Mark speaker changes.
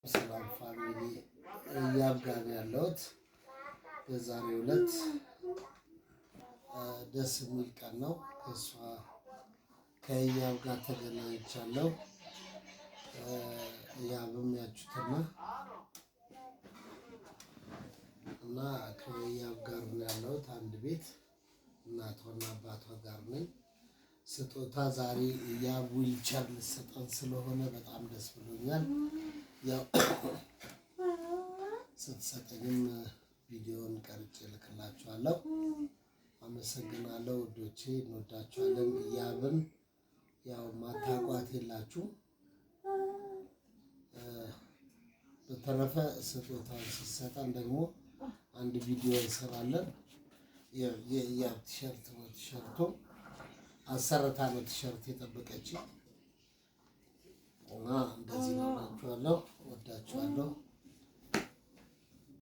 Speaker 1: ሰላም ፋሚሊ እያብ ጋር ያለሁት በዛሬው ዕለት ደስ የሚል ቀን ነው። ከእያብ ጋር ተገናኝቻለሁ። እያብም ያችሁትና እና ከእያብ ጋር ነው ያለሁት አንድ ቤት እናቷና አባቷ ጋር ነኝ። ስጦታ ዛሬ እያብ ዊልቸር ልሰጠን ስለሆነ በጣም ደስ ብሎኛል። ያው ስትሰጠኝም ቪዲዮን ቀርጬ ልክላችኋለሁ። አመሰግናለሁ ውዶቼ፣ እንወዳችኋለን። እያብን ያው ማታቋት የላችሁ። በተረፈ ስጦታን ስትሰጠን ደግሞ አንድ ቪዲዮ እንሰራለን። የእያብ ቲሸርት ነው። ቲሸርቱ አሰርታ ነው ቲሸርት የጠበቀች እና እንደዚህ ነው እላችኋለሁ። ወዳችኋለሁ።